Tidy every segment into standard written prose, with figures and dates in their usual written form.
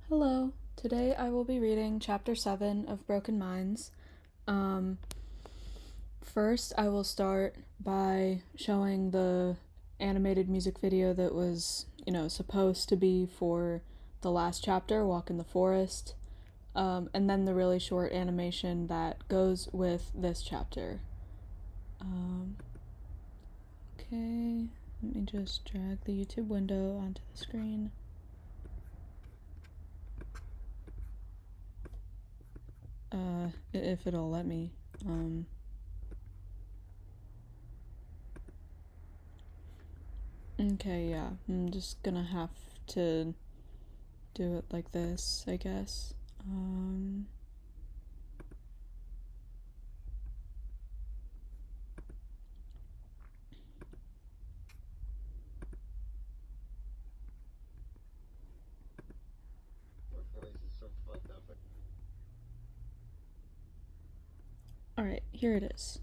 Hello. Today I will be reading Chapter 7 of Broken Minds. Um, First, I will start by showing the animated music video that was, supposed to be for the last chapter, Walk in the Forest, and then the really short animation that goes with this chapter. Okay, let me just drag the YouTube window onto the screen. If it'll let me. Okay, yeah, I'm just gonna have to do it like this, I guess. Alright, here it is.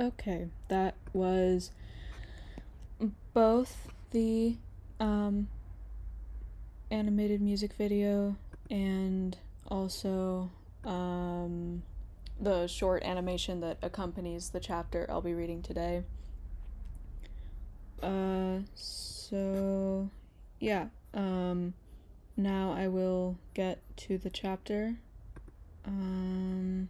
Okay, that was both the animated music video and also the short animation that accompanies the chapter I'll be reading today. So yeah, now I will get to the chapter. Um,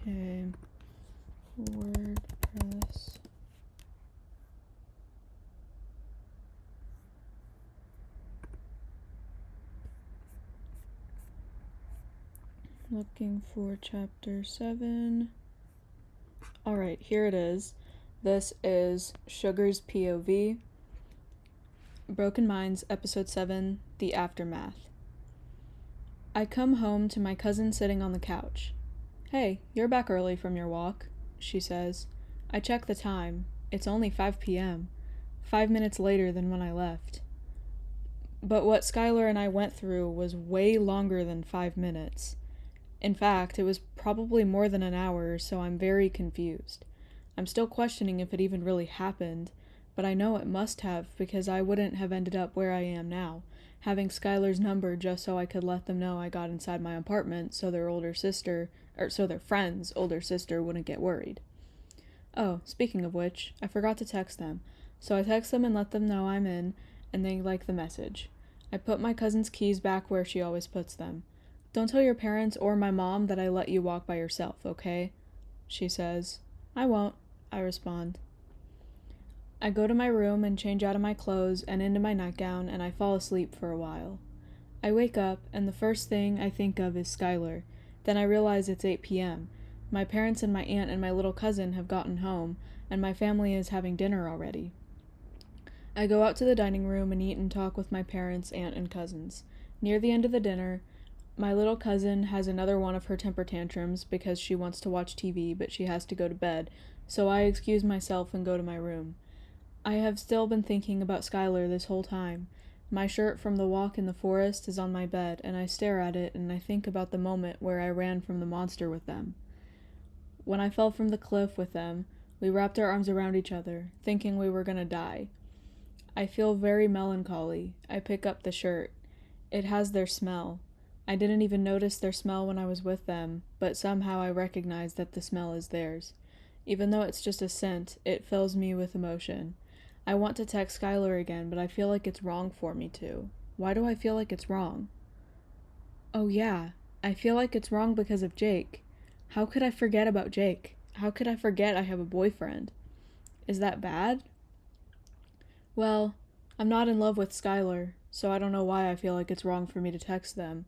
okay, WordPress. Looking for chapter 7. Alright, here it is. This is Sugar's POV. Broken Minds, Episode 7, The Aftermath. I come home to my cousin sitting on the couch. "Hey, you're back early from your walk," she says. I check the time. It's only 5 p.m., 5 minutes later than when I left. But what Skylar and I went through was way longer than 5 minutes. In fact, it was probably more than an hour, so I'm very confused. I'm still questioning if it even really happened, but I know it must have because I wouldn't have ended up where I am now, having Skylar's number just so I could let them know I got inside my apartment so their friend's older sister wouldn't get worried. Oh, speaking of which, I forgot to text them, so I text them and let them know I'm in, and they like the message. I put my cousin's keys back where she always puts them. "Don't tell your parents or my mom that I let you walk by yourself, okay?" she says. "I won't," I respond. I go to my room and change out of my clothes and into my nightgown, and I fall asleep for a while. I wake up, and the first thing I think of is Skylar. Then I realize it's 8 p.m. My parents and my aunt and my little cousin have gotten home, and my family is having dinner already. I go out to the dining room and eat and talk with my parents, aunt, and cousins. Near the end of the dinner, my little cousin has another one of her temper tantrums because she wants to watch TV, but she has to go to bed, so I excuse myself and go to my room. I have still been thinking about Skylar this whole time. My shirt from the walk in the forest is on my bed, and I stare at it and I think about the moment where I ran from the monster with them. When I fell from the cliff with them, we wrapped our arms around each other, thinking we were gonna die. I feel very melancholy. I pick up the shirt. It has their smell. I didn't even notice their smell when I was with them, but somehow I recognize that the smell is theirs. Even though it's just a scent, it fills me with emotion. I want to text Skylar again, but I feel like it's wrong for me to. Why do I feel like it's wrong? Oh yeah, I feel like it's wrong because of Jake. How could I forget about Jake? How could I forget I have a boyfriend? Is that bad? Well, I'm not in love with Skylar, so I don't know why I feel like it's wrong for me to text them.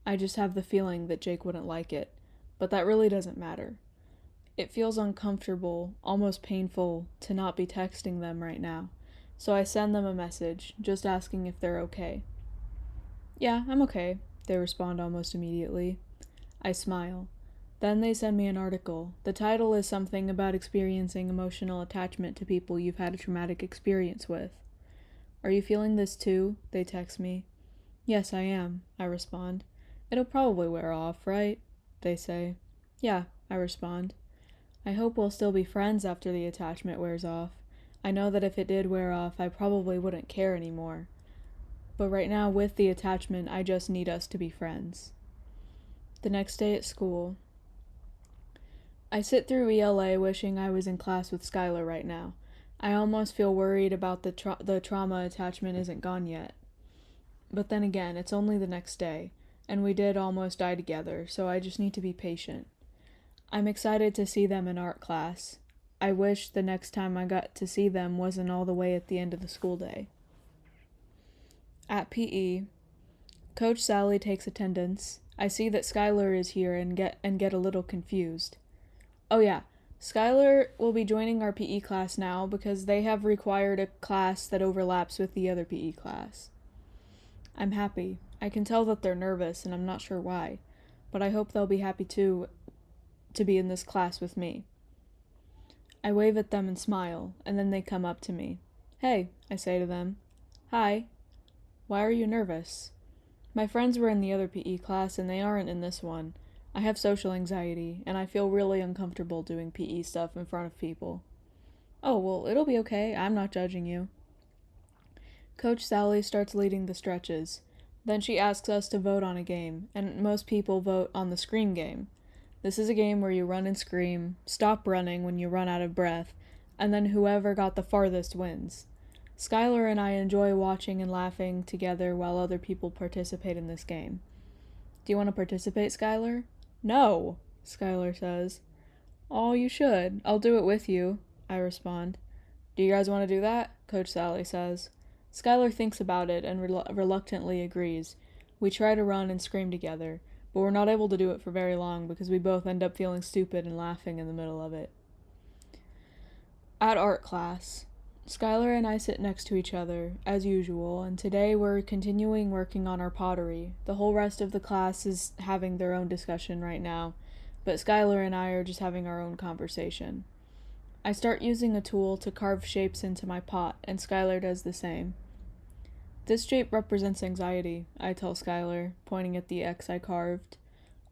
I just have the feeling that Jake wouldn't like it, but that really doesn't matter. It feels uncomfortable, almost painful, to not be texting them right now, so I send them a message, just asking if they're okay. "Yeah, I'm okay," they respond almost immediately. I smile. Then they send me an article. The title is something about experiencing emotional attachment to people you've had a traumatic experience with. "Are you feeling this too?" they text me. "Yes, I am," I respond. "It'll probably wear off, right?" they say. "Yeah," I respond. I hope we'll still be friends after the attachment wears off. I know that if it did wear off, I probably wouldn't care anymore. But right now, with the attachment, I just need us to be friends. The next day at school. I sit through ELA wishing I was in class with Skylar right now. I almost feel worried about the trauma attachment isn't gone yet. But then again, it's only the next day, and we did almost die together, so I just need to be patient. I'm excited to see them in art class. I wish the next time I got to see them wasn't all the way at the end of the school day. At PE, Coach Sally takes attendance. I see that Skylar is here and get a little confused. Oh yeah, Skylar will be joining our PE class now because they have required a class that overlaps with the other PE class. I'm happy. I can tell that they're nervous and I'm not sure why, but I hope they'll be happy too to be in this class with me. I wave at them and smile, and then they come up to me. "Hey," I say to them. "Hi. Why are you nervous?" "My friends were in the other PE class and they aren't in this one. I have social anxiety, and I feel really uncomfortable doing PE stuff in front of people." "Oh, well, it'll be okay. I'm not judging you." Coach Sally starts leading the stretches. Then she asks us to vote on a game, and most people vote on the scream game. This is a game where you run and scream, stop running when you run out of breath, and then whoever got the farthest wins. Skylar and I enjoy watching and laughing together while other people participate in this game. "Do you want to participate, Skylar?" "No," Skylar says. "Oh, you should. I'll do it with you," I respond. "Do you guys want to do that?" Coach Sally says. Skylar thinks about it and reluctantly agrees. We try to run and scream together, but we're not able to do it for very long because we both end up feeling stupid and laughing in the middle of it. At art class, Skylar and I sit next to each other, as usual, and today we're continuing working on our pottery. The whole rest of the class is having their own discussion right now, but Skylar and I are just having our own conversation. I start using a tool to carve shapes into my pot, and Skylar does the same. This shape represents anxiety, I tell Skylar, pointing at the X I carved.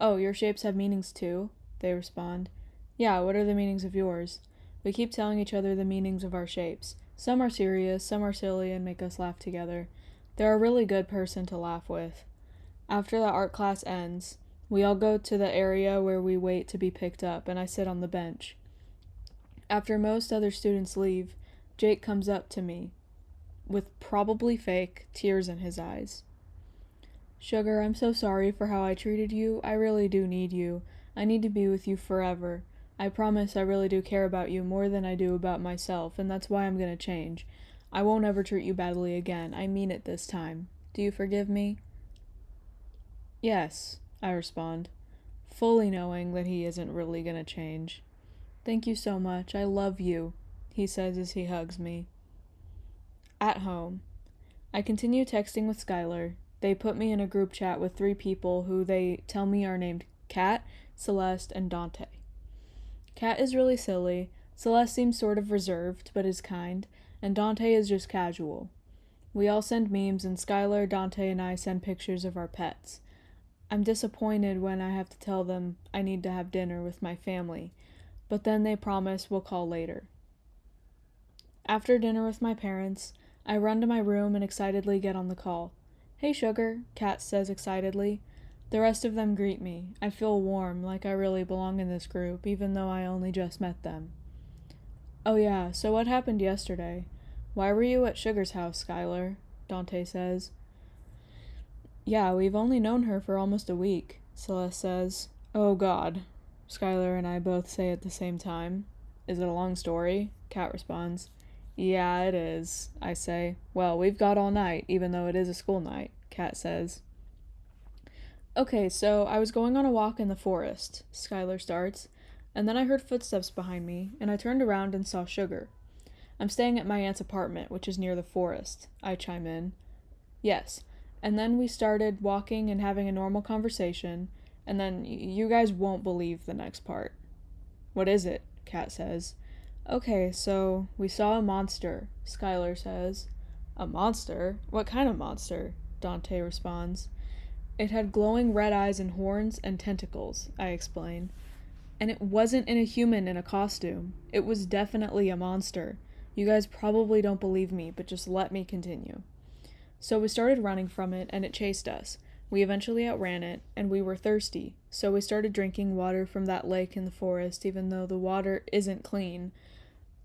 Oh, your shapes have meanings too? They respond. Yeah, what are the meanings of yours? We keep telling each other the meanings of our shapes. Some are serious, some are silly and make us laugh together. They're a really good person to laugh with. After the art class ends, we all go to the area where we wait to be picked up, and I sit on the bench. After most other students leave, Jake comes up to me, with probably fake tears in his eyes. Sugar, I'm so sorry for how I treated you. I really do need you. I need to be with you forever. I promise I really do care about you more than I do about myself, and that's why I'm gonna change. I won't ever treat you badly again. I mean it this time. Do you forgive me? Yes, I respond, fully knowing that he isn't really gonna change. Thank you so much. I love you, he says as he hugs me. At home, I continue texting with Skylar. They put me in a group chat with 3 people who they tell me are named Kat, Celeste, and Dante. Kat is really silly, Celeste seems sort of reserved but is kind, and Dante is just casual. We all send memes, and Skylar, Dante, and I send pictures of our pets. I'm disappointed when I have to tell them I need to have dinner with my family, but then they promise we'll call later. After dinner with my parents, I run to my room and excitedly get on the call. Hey, Sugar, Kat says excitedly. The rest of them greet me. I feel warm, like I really belong in this group, even though I only just met them. Oh yeah, so what happened yesterday? Why were you at Sugar's house, Skylar? Dante says. Yeah, we've only known her for almost a week, Celeste says. Oh God, Skylar and I both say at the same time. Is it a long story? Kat responds. Yeah, it is, I say. Well, we've got all night, even though it is a school night, Kat says. Okay, so I was going on a walk in the forest, Skylar starts, and then I heard footsteps behind me, and I turned around and saw Sugar. I'm staying at my aunt's apartment, which is near the forest, I chime in. Yes, and then we started walking and having a normal conversation, and then you guys won't believe the next part. What is it? Kat says. Okay, so we saw a monster, Skylar says. A monster? What kind of monster? Dante responds. It had glowing red eyes and horns and tentacles, I explain. And it wasn't a human in a costume. It was definitely a monster. You guys probably don't believe me, but just let me continue. So we started running from it, and it chased us. We eventually outran it, and we were thirsty, so we started drinking water from that lake in the forest, even though the water isn't clean.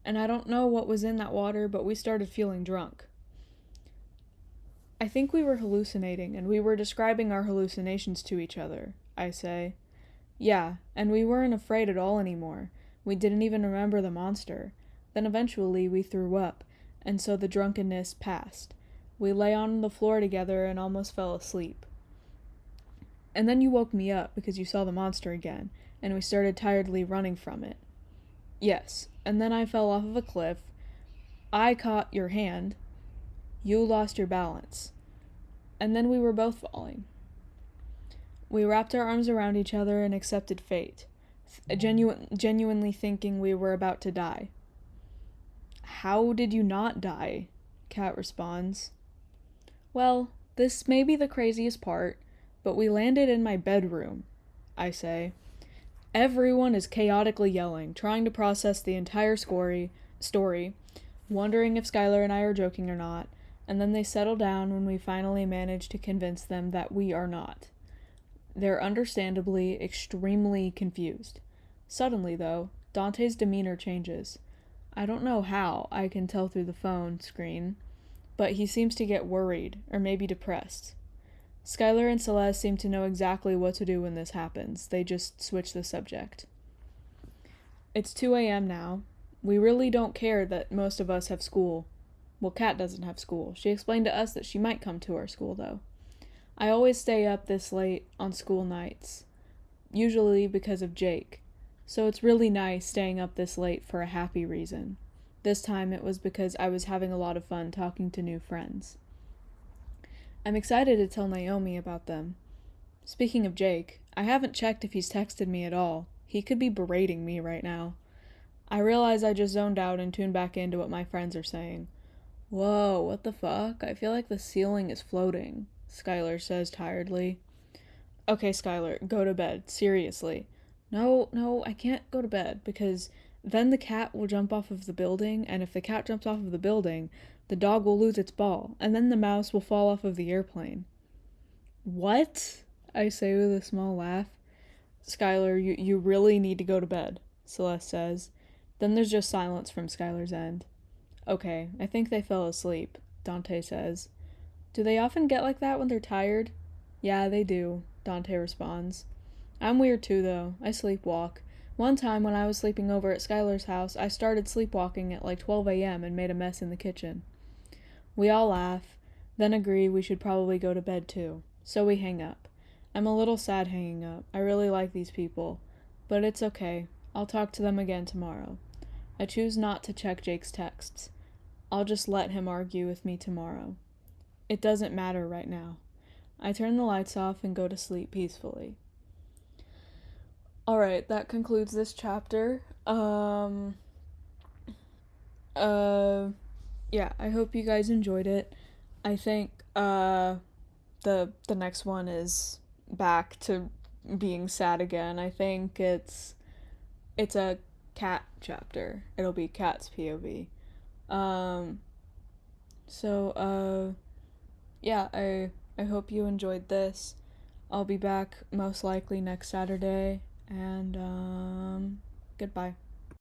And I don't know what was in that water, but we started feeling drunk. I think we were hallucinating, and we were describing our hallucinations to each other, I say. Yeah, and we weren't afraid at all anymore. We didn't even remember the monster. Then eventually we threw up, and so the drunkenness passed. We lay on the floor together and almost fell asleep. And then you woke me up because you saw the monster again, and we started tiredly running from it. Yes, and then I fell off of a cliff. I caught your hand. You lost your balance. And then we were both falling. We wrapped our arms around each other and accepted fate, genuinely thinking we were about to die. How did you not die? Kat responds. Well, this may be the craziest part, but we landed in my bedroom, I say. Everyone is chaotically yelling, trying to process the entire story, wondering if Skylar and I are joking or not, and then they settle down when we finally manage to convince them that we are not. They're understandably extremely confused. Suddenly, though, Dante's demeanor changes. I don't know how, I can tell through the phone screen, but he seems to get worried, or maybe depressed. Skylar and Celeste seem to know exactly what to do when this happens. They just switch the subject. It's 2 a.m. now. We really don't care that most of us have school. Well, Kat doesn't have school. She explained to us that she might come to our school, though. I always stay up this late on school nights, usually because of Jake. So it's really nice staying up this late for a happy reason. This time it was because I was having a lot of fun talking to new friends. I'm excited to tell Naomi about them. Speaking of Jake, I haven't checked if he's texted me at all. He could be berating me right now. I realize I just zoned out and tuned back into what my friends are saying. Whoa, what the fuck? I feel like the ceiling is floating, Skylar says tiredly. Okay, Skylar, go to bed. Seriously. No, I can't go to bed because then the cat will jump off of the building, and if the cat jumps off of the building, the dog will lose its ball, and then the mouse will fall off of the airplane. What? I say with a small laugh. Skylar, you really need to go to bed, Celeste says. Then there's just silence from Skylar's end. Okay, I think they fell asleep, Dante says. Do they often get like that when they're tired? Yeah, they do, Dante responds. I'm weird too, though. I sleepwalk. One time when I was sleeping over at Skylar's house, I started sleepwalking at like 12 a.m. and made a mess in the kitchen. We all laugh, then agree we should probably go to bed too. So we hang up. I'm a little sad hanging up. I really like these people. But it's okay. I'll talk to them again tomorrow. I choose not to check Jake's texts. I'll just let him argue with me tomorrow. It doesn't matter right now. I turn the lights off and go to sleep peacefully. Alright, that concludes this chapter. Yeah, I hope you guys enjoyed it. I think, the next one is back to being sad again. I think it's a cat chapter. It'll be Cat's POV. Um, yeah, I hope you enjoyed this. I'll be back most likely next Saturday, and goodbye.